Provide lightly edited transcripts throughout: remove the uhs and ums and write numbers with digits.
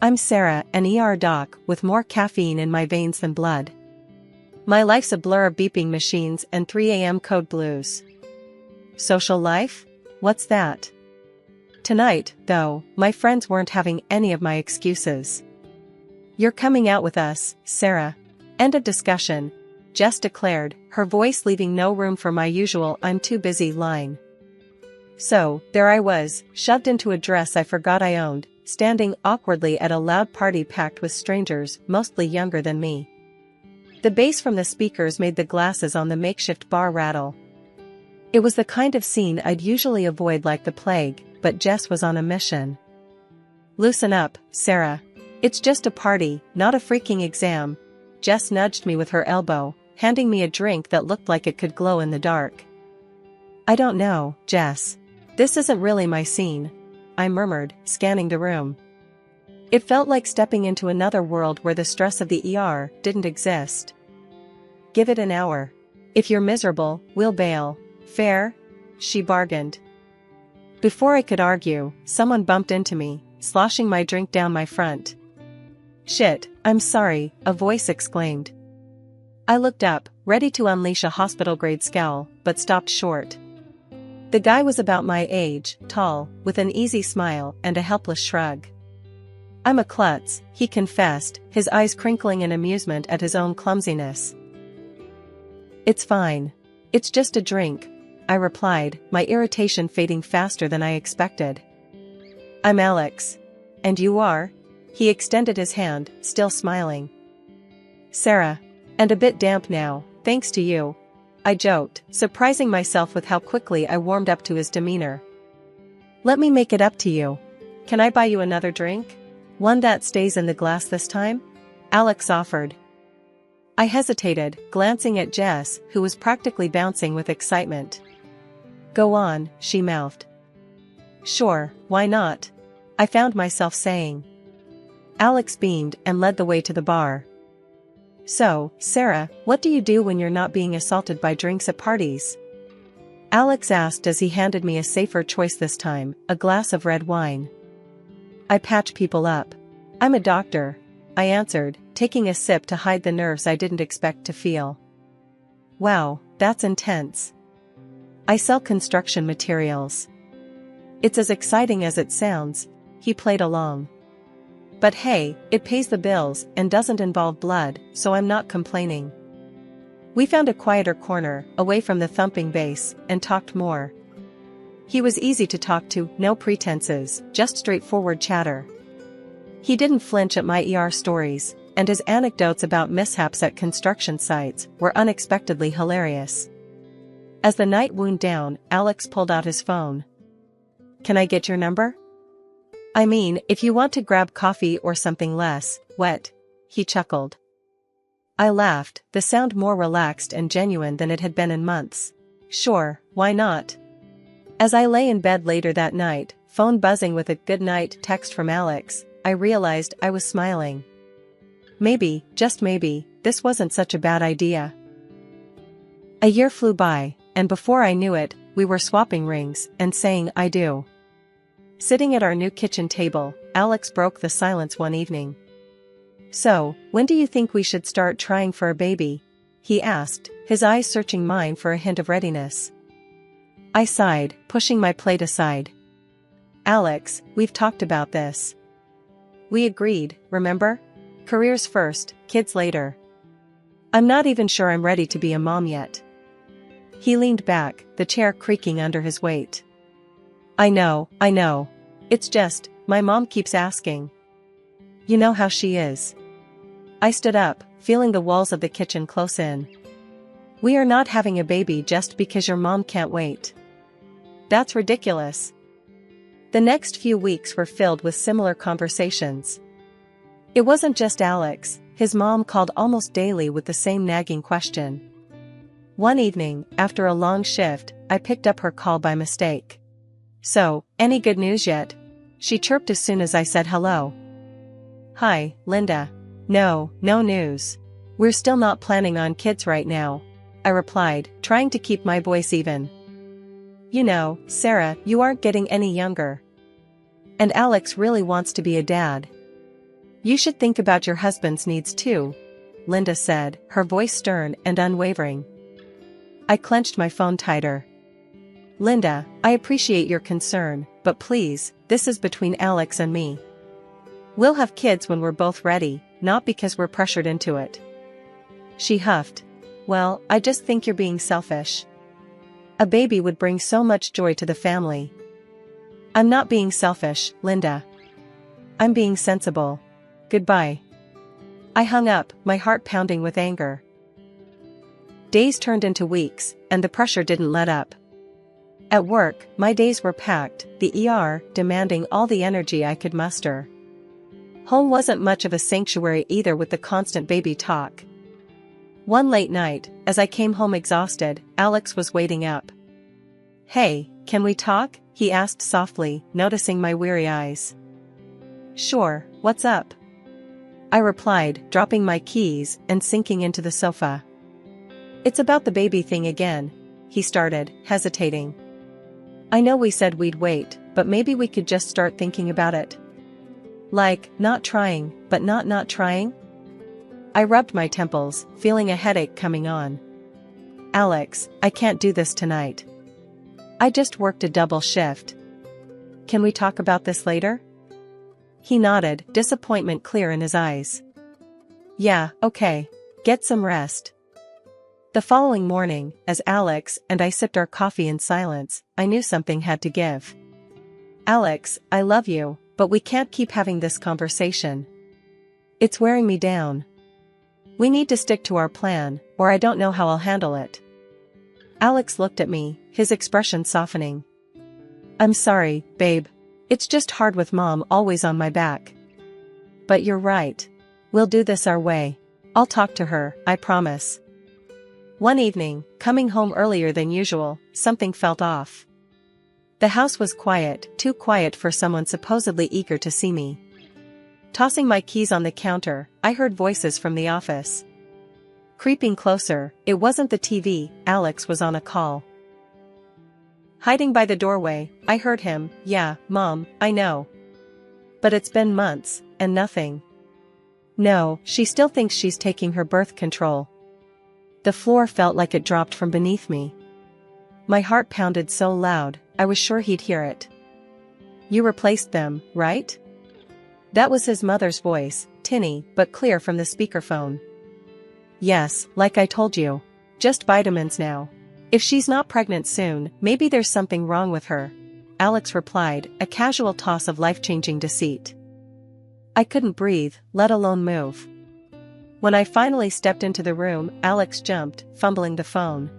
I'm Sarah, an ER doc with more caffeine in my veins than blood. My life's a blur of beeping machines and 3 a.m. code blues. Social life? What's that? Tonight, though, my friends weren't having any of my excuses. You're coming out with us, Sarah. End of discussion, Jess declared, her voice leaving no room for my usual "I'm too busy" line. So, there I was, shoved into a dress I forgot I owned, standing awkwardly at a loud party packed with strangers, mostly younger than me. The bass from the speakers made the glasses on the makeshift bar rattle. It was the kind of scene I'd usually avoid like the plague, but Jess was on a mission. Loosen up, Sarah. It's just a party, not a freaking exam. Jess nudged me with her elbow, handing me a drink that looked like it could glow in the dark. I don't know, Jess. This isn't really my scene, I murmured, scanning the room. It felt like stepping into another world where the stress of the ER didn't exist. Give it an hour. If you're miserable, we'll bail. Fair? She bargained. Before I could argue, someone bumped into me, sloshing my drink down my front. Shit, I'm sorry, a voice exclaimed. I looked up, ready to unleash a hospital-grade scowl, but stopped short. The guy was about my age, tall, with an easy smile and a helpless shrug. I'm a klutz, he confessed, his eyes crinkling in amusement at his own clumsiness. It's fine. It's just a drink, I replied, my irritation fading faster than I expected. I'm Alex. And you are? He extended his hand, still smiling. Sarah. And a bit damp now, thanks to you. I joked, surprising myself with how quickly I warmed up to his demeanor. Let me make it up to you. Can I buy you another drink? One that stays in the glass this time? Alex offered. I hesitated, glancing at Jess, who was practically bouncing with excitement. Go on, she mouthed. Sure, why not? I found myself saying. Alex beamed and led the way to the bar. So, Sarah, what do you do when you're not being assaulted by drinks at parties? Alex asked as he handed me a safer choice this time, a glass of red wine. I patch people up. I'm a doctor, I answered, taking a sip to hide the nerves I didn't expect to feel. Wow, that's intense. I sell construction materials. It's as exciting as it sounds, he played along. But hey, it pays the bills and doesn't involve blood, so I'm not complaining. We found a quieter corner, away from the thumping bass, and talked more. He was easy to talk to, no pretenses, just straightforward chatter. He didn't flinch at my ER stories, and his anecdotes about mishaps at construction sites were unexpectedly hilarious. As the night wound down, Alex pulled out his phone. Can I get your number? I mean, if you want to grab coffee or something less wet, he chuckled. I laughed, the sound more relaxed and genuine than it had been in months. Sure, why not? As I lay in bed later that night, phone buzzing with a good night text from Alex, I realized I was smiling. Maybe, just maybe, this wasn't such a bad idea. A year flew by, and before I knew it, we were swapping rings and saying I do. Sitting at our new kitchen table, Alex broke the silence one evening. So, when do you think we should start trying for a baby? He asked, his eyes searching mine for a hint of readiness. I sighed, pushing my plate aside. Alex, we've talked about this. We agreed, remember? Careers first, kids later. I'm not even sure I'm ready to be a mom yet. He leaned back, the chair creaking under his weight. I know. It's just, my mom keeps asking. You know how she is. I stood up, feeling the walls of the kitchen close in. We are not having a baby just because your mom can't wait. That's ridiculous. The next few weeks were filled with similar conversations. It wasn't just Alex, his mom called almost daily with the same nagging question. One evening, after a long shift, I picked up her call by mistake. So, any good news yet? She chirped as soon as I said hello. Hi, Linda. No news. We're still not planning on kids right now, I replied, trying to keep my voice even. You know, Sarah, you aren't getting any younger. And Alex really wants to be a dad. You should think about your husband's needs too, Linda said, her voice stern and unwavering. I clenched my phone tighter. Linda, I appreciate your concern, but please, this is between Alex and me. We'll have kids when we're both ready, not because we're pressured into it. She huffed. Well, I just think you're being selfish. A baby would bring so much joy to the family. I'm not being selfish, Linda. I'm being sensible. Goodbye. I hung up, my heart pounding with anger. Days turned into weeks, and the pressure didn't let up. At work, my days were packed, the ER demanding all the energy I could muster. Home wasn't much of a sanctuary either with the constant baby talk. One late night, as I came home exhausted, Alex was waiting up. Hey, can we talk? He asked softly, noticing my weary eyes. Sure, what's up? I replied, dropping my keys and sinking into the sofa. It's about the baby thing again, he started, hesitating. I know we said we'd wait, but maybe we could just start thinking about it. Like, not trying, but not trying? I rubbed my temples, feeling a headache coming on. Alex, I can't do this tonight. I just worked a double shift. Can we talk about this later? He nodded, disappointment clear in his eyes. Yeah, okay. Get some rest. The following morning, as Alex and I sipped our coffee in silence, I knew something had to give. Alex, I love you, but we can't keep having this conversation. It's wearing me down. We need to stick to our plan, or I don't know how I'll handle it. Alex looked at me, his expression softening. I'm sorry, babe. It's just hard with mom always on my back. But you're right. We'll do this our way. I'll talk to her, I promise. One evening, coming home earlier than usual, something felt off. The house was quiet, too quiet for someone supposedly eager to see me. Tossing my keys on the counter, I heard voices from the office. Creeping closer, it wasn't the TV, Alex was on a call. Hiding by the doorway, I heard him, yeah, Mom, I know. But it's been months, and nothing. No, she still thinks she's taking her birth control. The floor felt like it dropped from beneath me. My heart pounded so loud, I was sure he'd hear it. You replaced them, right? That was his mother's voice, tinny but clear from the speakerphone. Yes, like I told you. Just vitamins now. If she's not pregnant soon, maybe there's something wrong with her. Alex replied, a casual toss of life-changing deceit. I couldn't breathe, let alone move. When I finally stepped into the room, Alex jumped, fumbling the phone.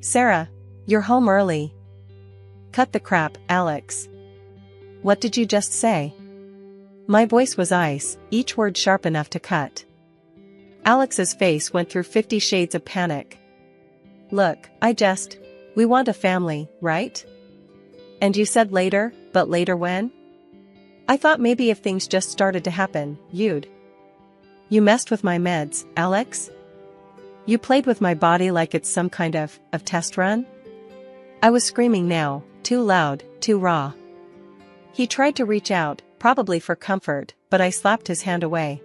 Sarah, you're home early. Cut the crap, Alex. What did you just say? My voice was ice, each word sharp enough to cut. Alex's face went through 50 shades of panic. Look, we want a family, right? And you said later, but later when? I thought maybe if things just started to happen, you'd. You messed with my meds, Alex? You played with my body like it's some kind of test run? I was screaming now, too loud, too raw. He tried to reach out, probably for comfort, but I slapped his hand away.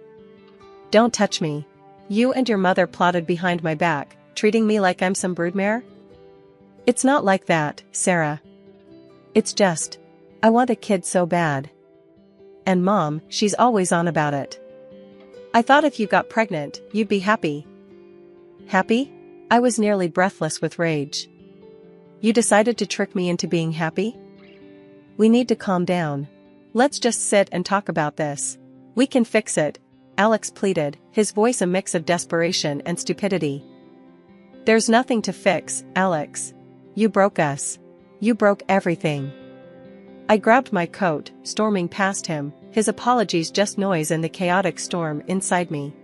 Don't touch me. You and your mother plotted behind my back, treating me like I'm some broodmare? It's not like that, Sarah. It's just, I want a kid so bad. And Mom, she's always on about it. I thought if you got pregnant, you'd be happy. Happy? I was nearly breathless with rage. You decided to trick me into being happy? We need to calm down. Let's just sit and talk about this. We can fix it, Alex pleaded, his voice a mix of desperation and stupidity. There's nothing to fix, Alex. You broke us. You broke everything. I grabbed my coat, storming past him, his apologies just noise in the chaotic storm inside me.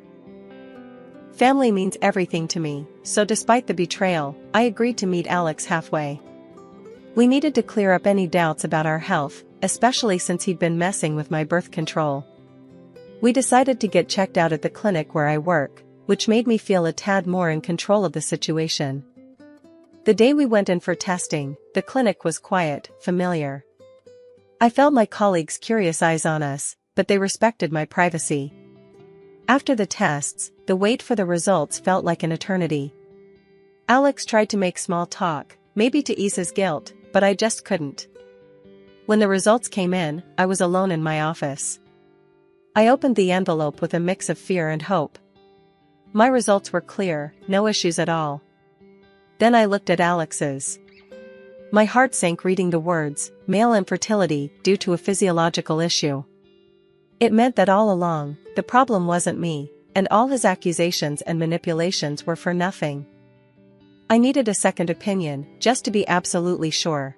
Family means everything to me, so despite the betrayal, I agreed to meet Alex halfway. We needed to clear up any doubts about our health, especially since he'd been messing with my birth control. We decided to get checked out at the clinic where I work, which made me feel a tad more in control of the situation. The day we went in for testing, the clinic was quiet, familiar. I felt my colleagues' curious eyes on us, but they respected my privacy. After the tests, the wait for the results felt like an eternity. Alex tried to make small talk, maybe to ease his guilt, but I just couldn't. When the results came in, I was alone in my office. I opened the envelope with a mix of fear and hope. My results were clear, no issues at all. Then I looked at Alex's. My heart sank reading the words, male infertility due to a physiological issue. It meant that all along, the problem wasn't me, and all his accusations and manipulations were for nothing. I needed a second opinion, just to be absolutely sure.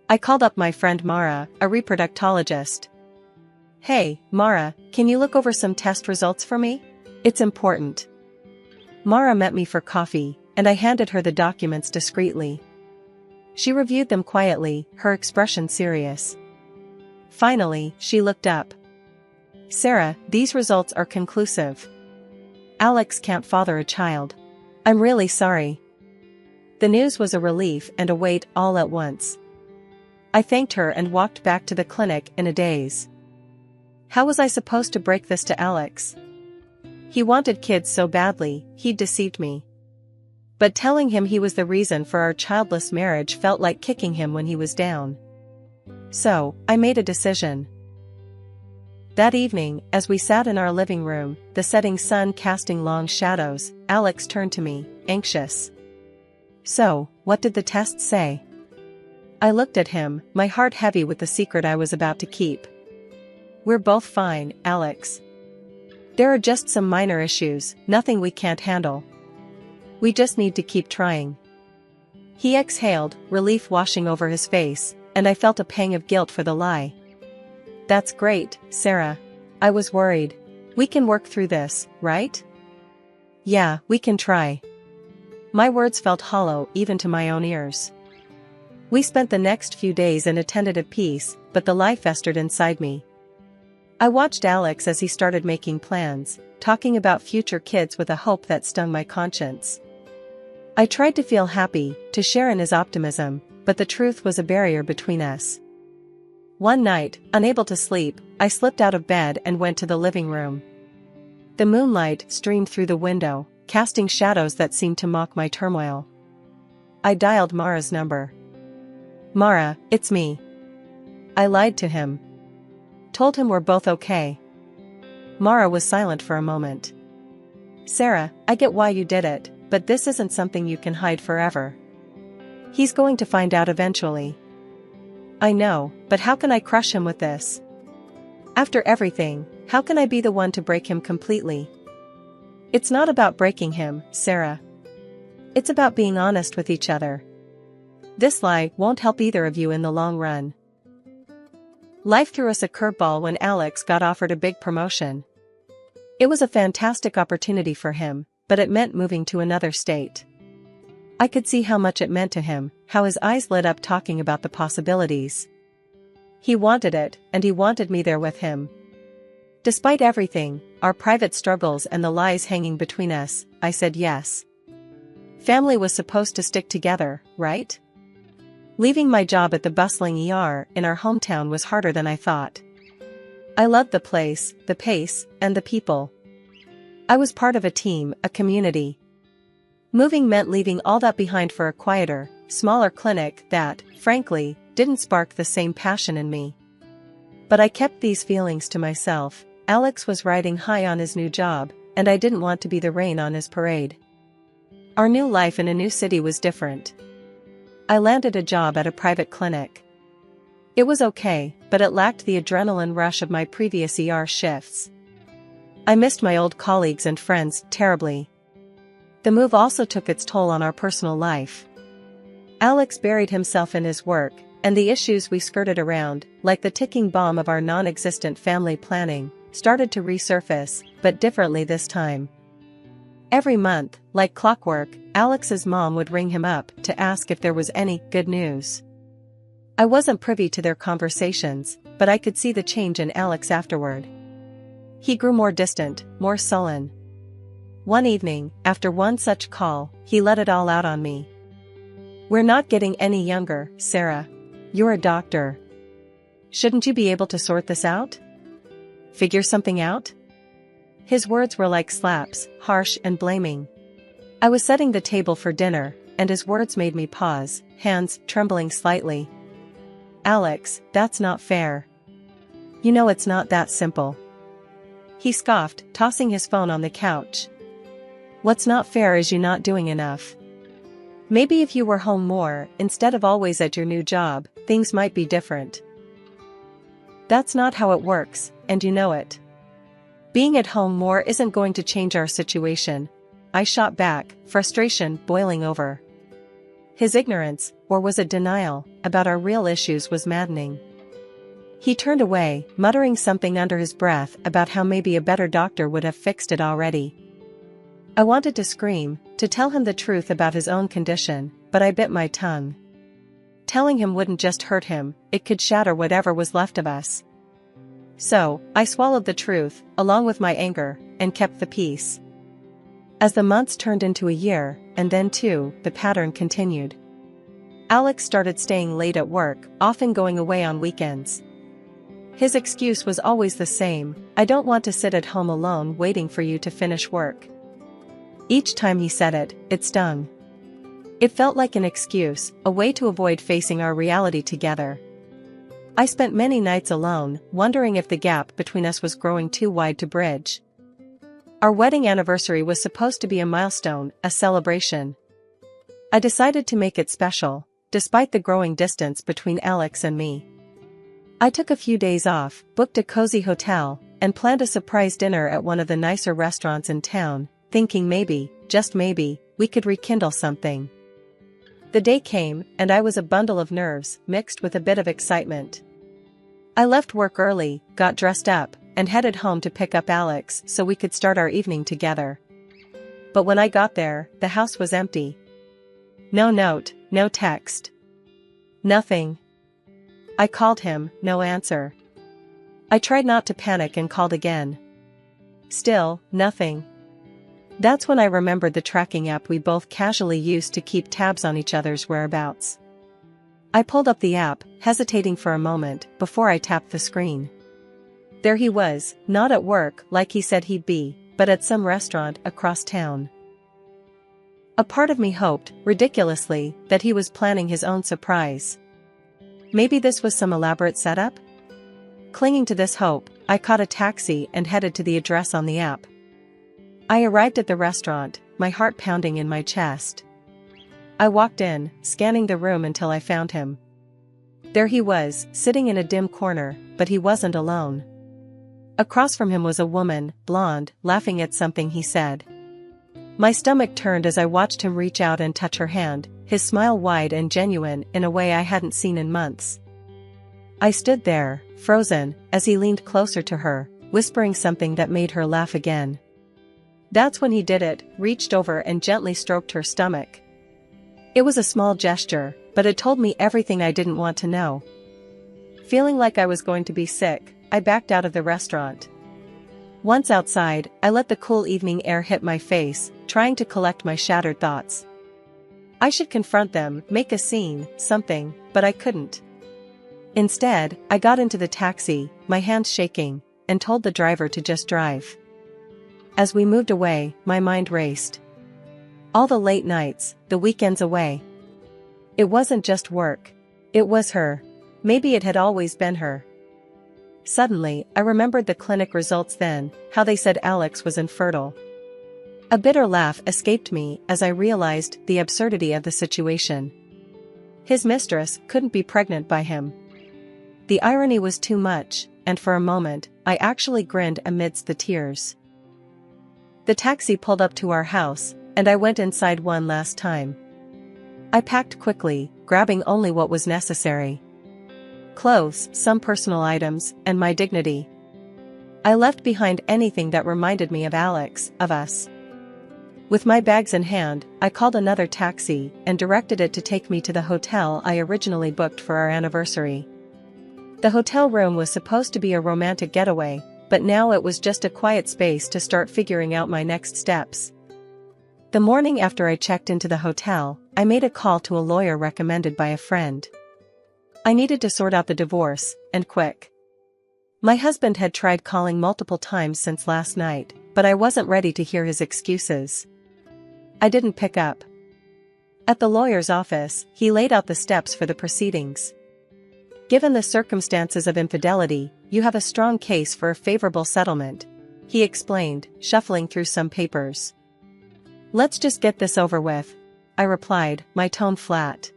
I called up my friend Mara, a reproductologist. "Hey, Mara, can you look over some test results for me? It's important." Mara met me for coffee, and I handed her the documents discreetly. She reviewed them quietly, her expression serious. Finally, she looked up. "Sarah, these results are conclusive. Alex can't father a child. I'm really sorry." The news was a relief and a weight all at once. I thanked her and walked back to the clinic in a daze. How was I supposed to break this to Alex? He wanted kids so badly, he'd deceived me. But telling him he was the reason for our childless marriage felt like kicking him when he was down. So, I made a decision. That evening, as we sat in our living room, the setting sun casting long shadows, Alex turned to me, anxious. "So, what did the tests say?" I looked at him, my heart heavy with the secret I was about to keep. "We're both fine, Alex. There are just some minor issues, nothing we can't handle. We just need to keep trying." He exhaled, relief washing over his face, and I felt a pang of guilt for the lie. "That's great, Sarah. I was worried. We can work through this, right?" "Yeah, we can try." My words felt hollow even to my own ears. We spent the next few days in a tentative peace, but the lie festered inside me. I watched Alex as he started making plans, talking about future kids with a hope that stung my conscience. I tried to feel happy, to share in his optimism, but the truth was a barrier between us. One night, unable to sleep, I slipped out of bed and went to the living room. The moonlight streamed through the window, casting shadows that seemed to mock my turmoil. I dialed Mara's number. "Mara, it's me." I lied to him. Told him we're both okay. Mara was silent for a moment. "Sarah, I get why you did it, but this isn't something you can hide forever. He's going to find out eventually." "I know, but how can I crush him with this? After everything, how can I be the one to break him completely?" "It's not about breaking him, Sarah. It's about being honest with each other. This lie won't help either of you in the long run." Life threw us a curveball when Alex got offered a big promotion. It was a fantastic opportunity for him, but it meant moving to another state. I could see how much it meant to him, how his eyes lit up talking about the possibilities. He wanted it, and he wanted me there with him. Despite everything, our private struggles and the lies hanging between us, I said yes. Family was supposed to stick together, right? Leaving my job at the bustling ER in our hometown was harder than I thought. I loved the place, the pace, and the people. I was part of a team, a community. Moving meant leaving all that behind for a quieter, smaller clinic that, frankly, didn't spark the same passion in me. But I kept these feelings to myself. Alex was riding high on his new job, and I didn't want to be the rain on his parade. Our new life in a new city was different. I landed a job at a private clinic. It was okay, but it lacked the adrenaline rush of my previous ER shifts. I missed my old colleagues and friends terribly. The move also took its toll on our personal life. Alex buried himself in his work, and the issues we skirted around, like the ticking bomb of our non-existent family planning, started to resurface, but differently this time. Every month, like clockwork, Alex's mom would ring him up to ask if there was any good news. I wasn't privy to their conversations, but I could see the change in Alex afterward. He grew more distant, more sullen. One evening, after one such call, he let it all out on me. "We're not getting any younger, Sarah. You're a doctor. Shouldn't you be able to sort this out? Figure something out? His words were like slaps, harsh and blaming. I was setting the table for dinner, and his words made me pause, hands trembling slightly. Alex, that's not fair. You know it's not that simple. He scoffed, tossing his phone on the couch. What's not fair is you not doing enough. Maybe if you were home more, instead of always at your new job, things might be different. That's not how it works, and you know it. Being at home more isn't going to change our situation. I shot back, frustration boiling over. His ignorance, or was it denial, about our real issues was maddening. He turned away, muttering something under his breath about how maybe a better doctor would have fixed it already. I wanted to scream, to tell him the truth about his own condition, but I bit my tongue. Telling him wouldn't just hurt him, it could shatter whatever was left of us. So, I swallowed the truth, along with my anger, and kept the peace. As the months turned into a year, and then two, the pattern continued. Alex started staying late at work, often going away on weekends. His excuse was always the same: I don't want to sit at home alone waiting for you to finish work. Each time he said it, it stung. It felt like an excuse, a way to avoid facing our reality together. I spent many nights alone, wondering if the gap between us was growing too wide to bridge. Our wedding anniversary was supposed to be a milestone, a celebration. I decided to make it special, despite the growing distance between Alex and me. I took a few days off, booked a cozy hotel, and planned a surprise dinner at one of the nicer restaurants in town, thinking maybe, just maybe, we could rekindle something. The day came, and I was a bundle of nerves, mixed with a bit of excitement. I left work early, got dressed up, and headed home to pick up Alex so we could start our evening together. But when I got there, the house was empty. No note, no text. Nothing. I called him, no answer. I tried not to panic and called again. Still, nothing. That's when I remembered the tracking app we both casually used to keep tabs on each other's whereabouts. I pulled up the app, hesitating for a moment, before I tapped the screen. There he was, not at work like he said he'd be, but at some restaurant across town. A part of me hoped, ridiculously, that he was planning his own surprise. Maybe this was some elaborate setup? Clinging to this hope, I caught a taxi and headed to the address on the app. I arrived at the restaurant, my heart pounding in my chest. I walked in, scanning the room until I found him. There he was, sitting in a dim corner, but he wasn't alone. Across from him was a woman, blonde, laughing at something he said. My stomach turned as I watched him reach out and touch her hand, his smile wide and genuine in a way I hadn't seen in months. I stood there, frozen, as he leaned closer to her, whispering something that made her laugh again. That's when he did it, reached over and gently stroked her stomach. It was a small gesture, but it told me everything I didn't want to know. Feeling like I was going to be sick, I backed out of the restaurant. Once outside, I let the cool evening air hit my face, trying to collect my shattered thoughts. I should confront them, make a scene, something, but I couldn't. Instead, I got into the taxi, my hands shaking, and told the driver to just drive. As we moved away, my mind raced. All the late nights, the weekends away. It wasn't just work. It was her. Maybe it had always been her. Suddenly, I remembered the clinic results then, how they said Alex was infertile. A bitter laugh escaped me as I realized the absurdity of the situation. His mistress couldn't be pregnant by him. The irony was too much, and for a moment, I actually grinned amidst the tears. The taxi pulled up to our house, and I went inside one last time. I packed quickly, grabbing only what was necessary. Clothes, some personal items, and my dignity. I left behind anything that reminded me of Alex, of us. With my bags in hand, I called another taxi and directed it to take me to the hotel I originally booked for our anniversary. The hotel room was supposed to be a romantic getaway, but now it was just a quiet space to start figuring out my next steps. The morning after I checked into the hotel, I made a call to a lawyer recommended by a friend. I needed to sort out the divorce, and quick. My husband had tried calling multiple times since last night, but I wasn't ready to hear his excuses. I didn't pick up. At the lawyer's office, he laid out the steps for the proceedings. Given the circumstances of infidelity, you have a strong case for a favorable settlement, he explained, shuffling through some papers. Let's just get this over with, I replied, my tone flat.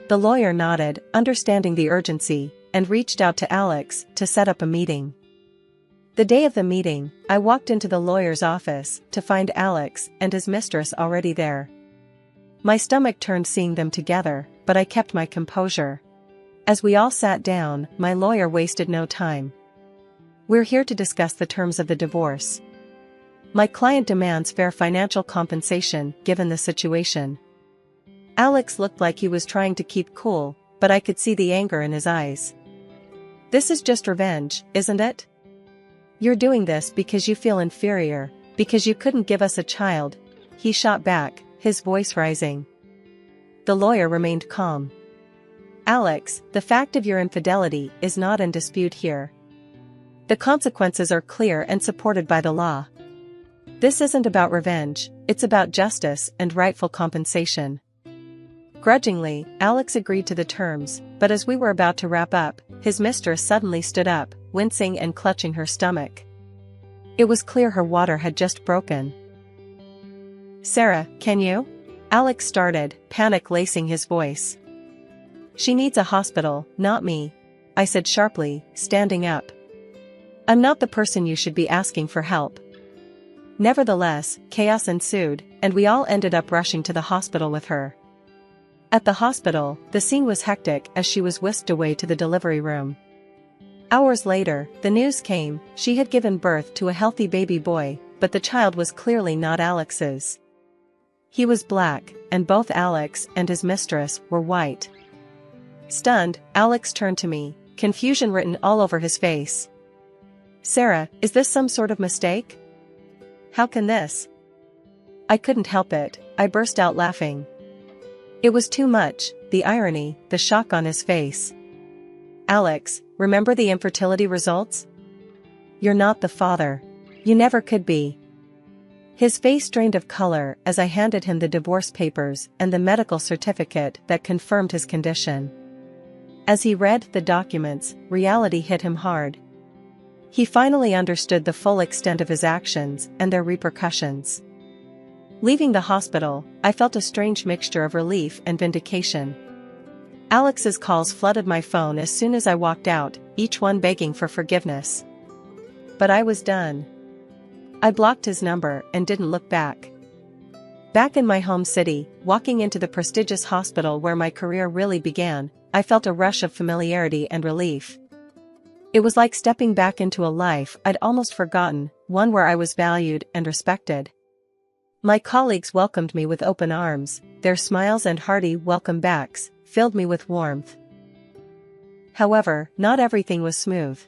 The lawyer nodded, understanding the urgency, and reached out to Alex to set up a meeting. The day of the meeting, I walked into the lawyer's office to find Alex and his mistress already there. My stomach turned seeing them together, but I kept my composure. As we all sat down, my lawyer wasted no time. We're here to discuss the terms of the divorce. My client demands fair financial compensation given the situation. Alex looked like he was trying to keep cool, but I could see the anger in his eyes. This is just revenge, isn't it? You're doing this because you feel inferior, because you couldn't give us a child, he shot back, his voice rising. The lawyer remained calm. Alex, the fact of your infidelity is not in dispute here. The consequences are clear and supported by the law. This isn't about revenge, it's about justice and rightful compensation. Grudgingly, Alex agreed to the terms, but as we were about to wrap up, his mistress suddenly stood up, wincing and clutching her stomach. It was clear her water had just broken. Sarah, can you? Alex started, panic lacing his voice. She needs a hospital, not me, I said sharply, standing up. I'm not the person you should be asking for help. Nevertheless, chaos ensued, and we all ended up rushing to the hospital with her. At the hospital, the scene was hectic as she was whisked away to the delivery room. Hours later, the news came, she had given birth to a healthy baby boy, but the child was clearly not Alex's. He was black, and both Alex and his mistress were white. Stunned, Alex turned to me, confusion written all over his face. Sarah, is this some sort of mistake? How can this? I couldn't help it, I burst out laughing. It was too much, the irony, the shock on his face. Alex, remember the infertility results? You're not the father. You never could be. His face drained of color as I handed him the divorce papers and the medical certificate that confirmed his condition. As he read the documents, reality hit him hard. He finally understood the full extent of his actions and their repercussions. Leaving the hospital, I felt a strange mixture of relief and vindication. Alex's calls flooded my phone as soon as I walked out, each one begging for forgiveness. But I was done. I blocked his number and didn't look back. Back in my home city, walking into the prestigious hospital where my career really began, I felt a rush of familiarity and relief. It was like stepping back into a life I'd almost forgotten, one where I was valued and respected. My colleagues welcomed me with open arms, their smiles and hearty welcome backs filled me with warmth. However, not everything was smooth.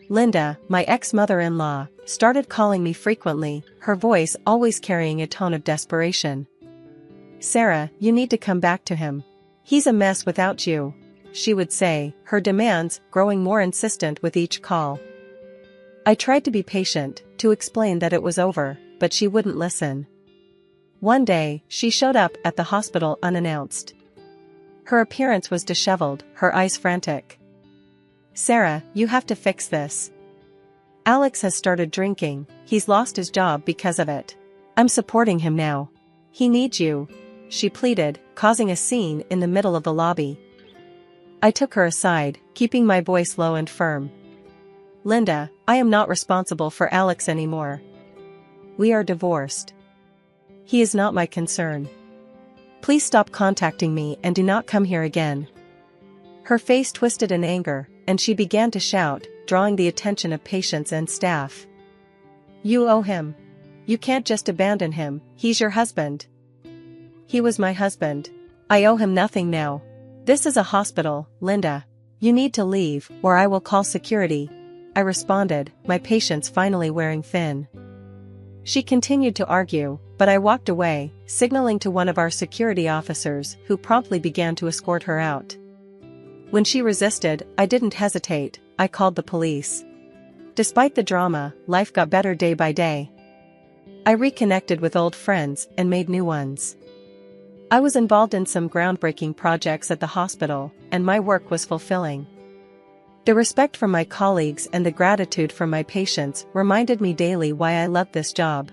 Linda, my ex-mother-in-law, started calling me frequently, her voice always carrying a tone of desperation. Sarah, you need to come back to him. He's a mess without you, she would say, her demands growing more insistent with each call. I tried to be patient, to explain that it was over, but she wouldn't listen. One day, she showed up at the hospital unannounced. Her appearance was disheveled, her eyes frantic. Sarah, you have to fix this. Alex has started drinking, he's lost his job because of it. I'm supporting him now. He needs you, she pleaded, causing a scene in the middle of the lobby. I took her aside, keeping my voice low and firm. Linda, I am not responsible for Alex anymore. We are divorced. He is not my concern. Please stop contacting me and do not come here again. Her face twisted in anger, and she began to shout, drawing the attention of patients and staff. You owe him. You can't just abandon him, he's your husband. He was my husband. I owe him nothing now. This is a hospital, Linda. You need to leave, or I will call security, I responded, my patience finally wearing thin. She continued to argue, but I walked away, signaling to one of our security officers who promptly began to escort her out. When she resisted, I didn't hesitate, I called the police. Despite the drama, life got better day by day. I reconnected with old friends and made new ones. I was involved in some groundbreaking projects at the hospital, and my work was fulfilling. The respect from my colleagues and the gratitude from my patients reminded me daily why I loved this job.